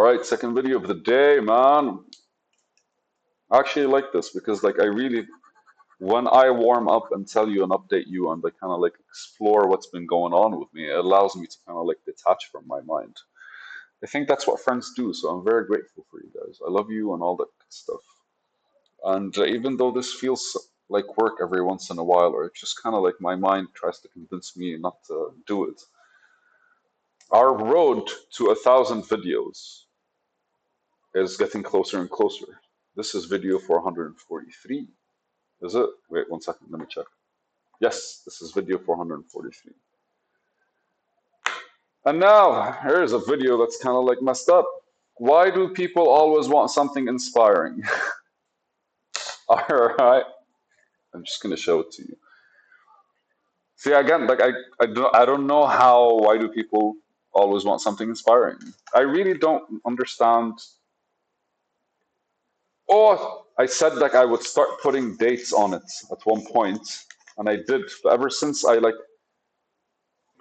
right, second video of the day, man. I actually like this because like I really when I warm up and tell you and update you and like kind of like explore what's been going on with me, it allows me to kind of like detach from my mind. I think that's what friends do, so I'm very grateful for you guys. I love you and all that good stuff. And even though this feels like work every once in a while, or it's just kind of like my mind tries to convince me not to do it, our road to 1,000 videos is getting closer and closer. This is video 443. Is it? Wait 1 second, let me check. Yes, this is video 443. And now, here's a video that's kind of like messed up. Why do people always want something inspiring? All right, I'm just gonna show it to you. See, again, like I don't know why do people always want something inspiring? I really don't understand. Oh, I said like I would start putting dates on it at one point, and I did. But ever since I like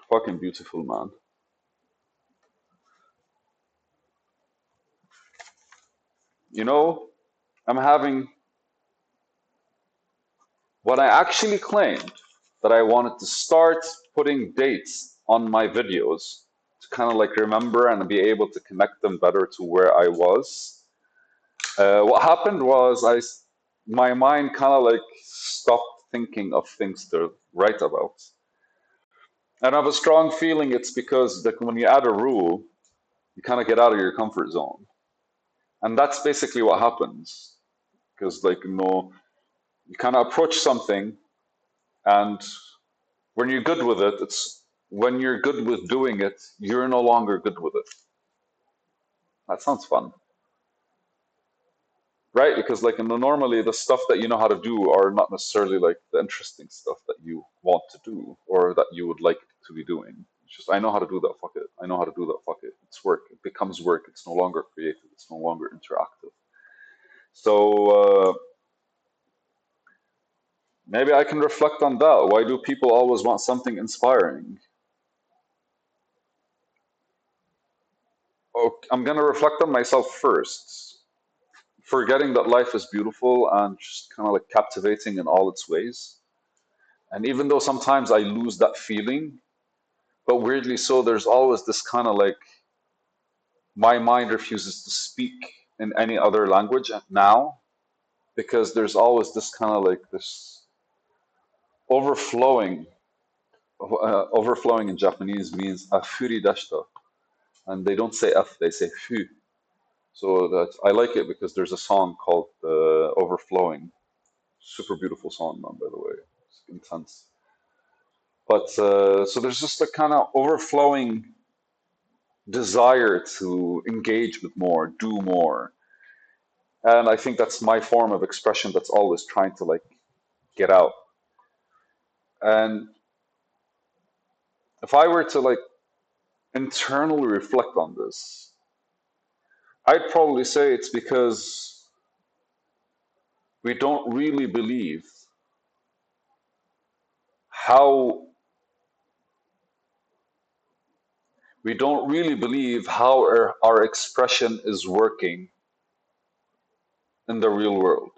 fucking beautiful, man. You know, I'm having what I actually claimed that I wanted to start putting dates on my videos to kind of like remember and be able to connect them better to where I was. What happened was my mind kind of like stopped thinking of things to write about. And I have a strong feeling it's because like when you add a rule, you kind of get out of your comfort zone. And that's basically what happens. Because like, you kind of approach something and when you're good with it, it's when you're good with doing it, you're no longer good with it. That sounds fun, right? Because like normally the stuff that you know how to do are not necessarily like the interesting stuff that you want to do or that you would like to be doing. It's just I know how to do that. Fuck it. I know how to do that. Fuck it. It's work. It becomes work. It's no longer creative. It's no longer interactive. So maybe I can reflect on that. Why do people always want something inspiring? Oh, I'm gonna reflect on myself first, forgetting that life is beautiful and just kind of like captivating in all its ways. And even though sometimes I lose that feeling, but weirdly so, there's always this kind of like my mind refuses to speak in any other language now because there's always this kind of like this overflowing. Overflowing in Japanese means afuri dashita, and they don't say f, they say fu. So that I like it because there's a song called "Overflowing." Super beautiful song, man. By the way, it's intense. But so there's just a kind of overflowing desire to engage with more, do more, and I think that's my form of expression. That's always trying to like get out. And if I were to like internally reflect on this, I'd probably say it's because we don't really believe how we don't really believe how our expression is working in the real world.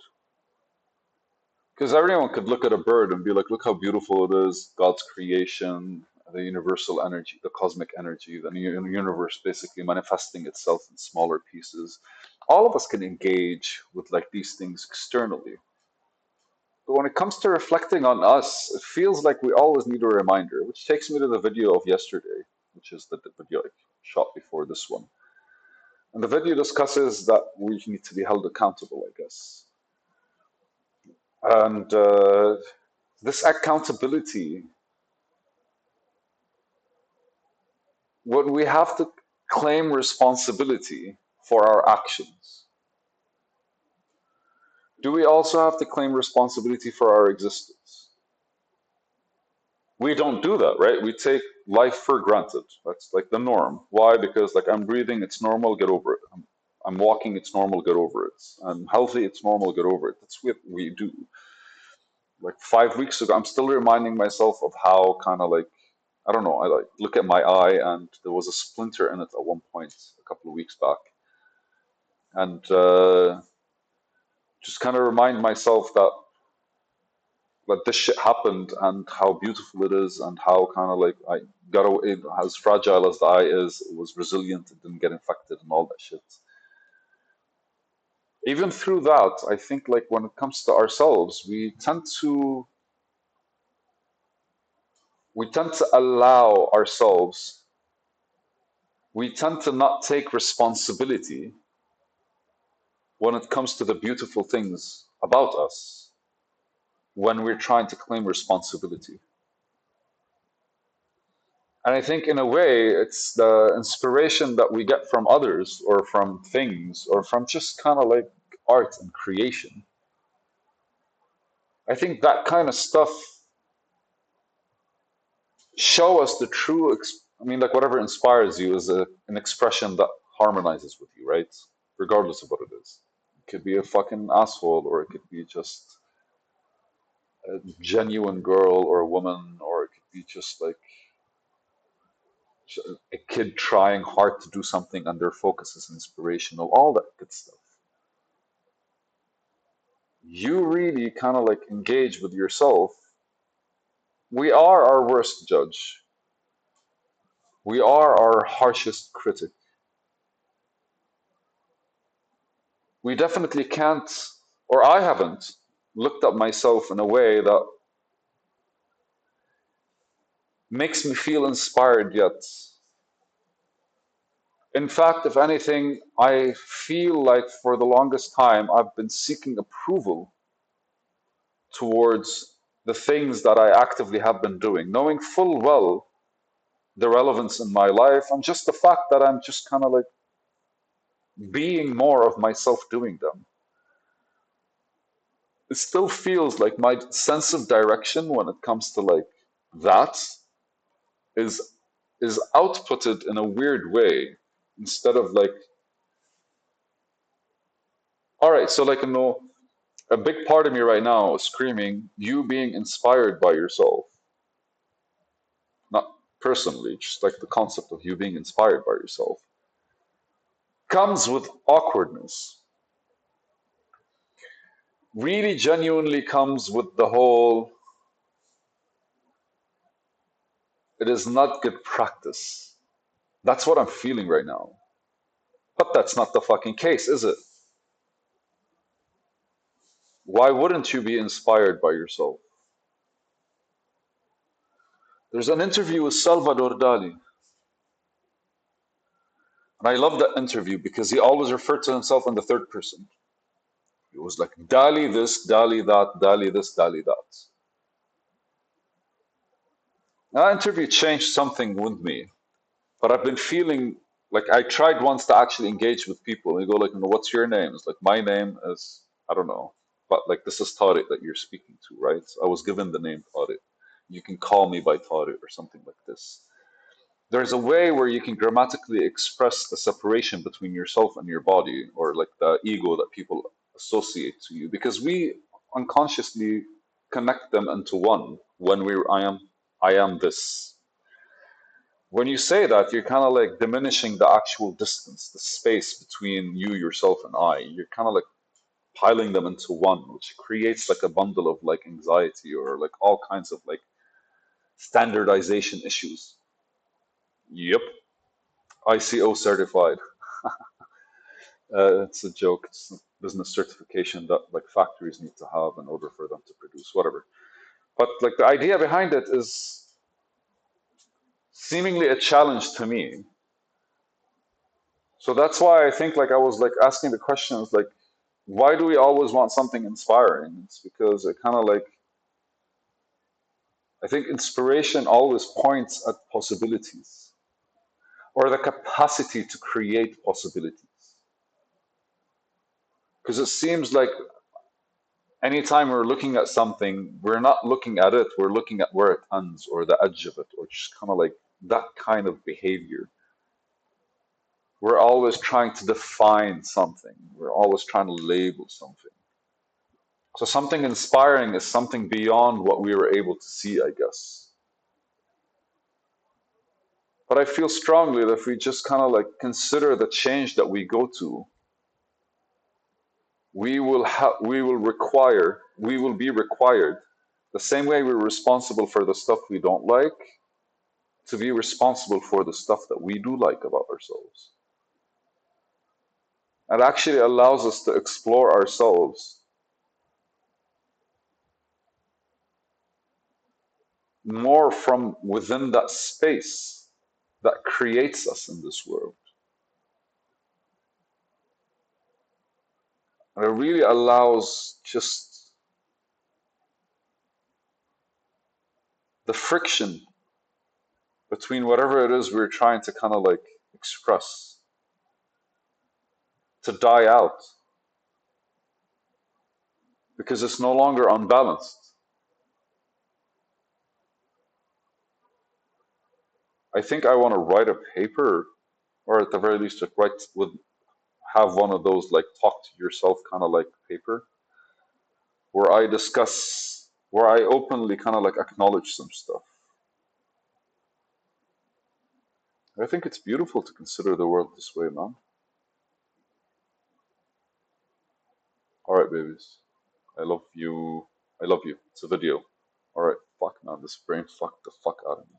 Because everyone could look at a bird and be like, look how beautiful it is, God's creation, the universal energy, the cosmic energy, the universe basically manifesting itself in smaller pieces. All of us can engage with like these things externally. But when it comes to reflecting on us, it feels like we always need a reminder, which takes me to the video of yesterday, which is the video I shot before this one. And the video discusses that we need to be held accountable, I guess. And this accountability, when we have to claim responsibility for our actions, do we also have to claim responsibility for our existence? We don't do that, right? We take life for granted. That's like the norm. Why? Because like I'm breathing, it's normal, get over it. I'm walking, it's normal, get over it. I'm healthy, it's normal, get over it. That's what we do. Like 5 weeks ago, I'm still reminding myself of how kind of like I don't know. I like look at my eye, and there was a splinter in it at one point a couple of weeks back. and just kind of remind myself that this shit happened and how beautiful it is and how kind of like I got away, as fragile as the eye is, it was resilient, it didn't get infected and all that shit. Even through that, I think like when it comes to ourselves, we tend to allow ourselves, we tend to not take responsibility when it comes to the beautiful things about us when we're trying to claim responsibility. And I think in a way, it's the inspiration that we get from others or from things or from just kind of like art and creation. I think that kind of stuff show us the true, I mean, like whatever inspires you is an expression that harmonizes with you, right? Regardless of what it is. It could be a fucking asshole or it could be just a genuine girl or a woman or it could be just like a kid trying hard to do something and their focus is inspirational, all that good stuff. You really kind of like engage with yourself. We are our worst judge. We are our harshest critic. We definitely can't, or I haven't, looked at myself in a way that makes me feel inspired yet. In fact, if anything, I feel like for the longest time I've been seeking approval towards the things that I actively have been doing, knowing full well the relevance in my life and just the fact that I'm just kind of like being more of myself doing them. It still feels like my sense of direction when it comes to like that is is outputted in a weird way instead of like, all right, so like, a big part of me right now is screaming you being inspired by yourself, not personally, just like the concept of you being inspired by yourself comes with awkwardness, really genuinely comes with the whole it is not good practice. That's what I'm feeling right now. But that's not the fucking case, is it? Why wouldn't you be inspired by yourself? There's an interview with Salvador Dali, and I love that interview because he always referred to himself in the third person. He was like, Dali this, Dali that, Dali this, Dali that. That interview changed something with me, but I've been feeling like I tried once to actually engage with people and go like, what's your name? It's like, my name is, I don't know, but like this is Tariq that you're speaking to, right? So I was given the name Tariq. You can call me by Tariq or something like this. There's a way where you can grammatically express the separation between yourself and your body, or like the ego that people associate to you, because we unconsciously connect them into one when I am this. When you say that, you're kind of like diminishing the actual distance, the space between you, yourself, and I. You're kind of like piling them into one, which creates like a bundle of like anxiety or like all kinds of like standardization issues. Yep, ICO certified. It's a joke. It's a business certification that like factories need to have in order for them to produce whatever. But like the idea behind it is seemingly a challenge to me. So that's why I think like I was like asking the questions like, why do we always want something inspiring? It's because it kind of like, I think inspiration always points at possibilities or the capacity to create possibilities. Because it seems like anytime we're looking at something, we're not looking at it, we're looking at where it ends or the edge of it, or just kind of like that kind of behavior. We're always trying to define something, we're always trying to label something. So something inspiring is something beyond what we were able to see, I guess. But I feel strongly that if we just kind of like consider the change that we go to we will be required the same way we're responsible for the stuff we don't like to be responsible for the stuff that we do like about ourselves. It actually allows us to explore ourselves more from within that space that creates us in this world. And it really allows just the friction between whatever it is we're trying to kind of like express to die out because it's no longer unbalanced. I think I want to write a paper, or at the very least, like have one of those like talk to yourself kind of like paper where I discuss, where I openly kind of like acknowledge some stuff. I think it's beautiful to consider the world this way, man. All right, babies. I love you. I love you. It's a video. All right. Fuck, man. This brain fucked the fuck out of me.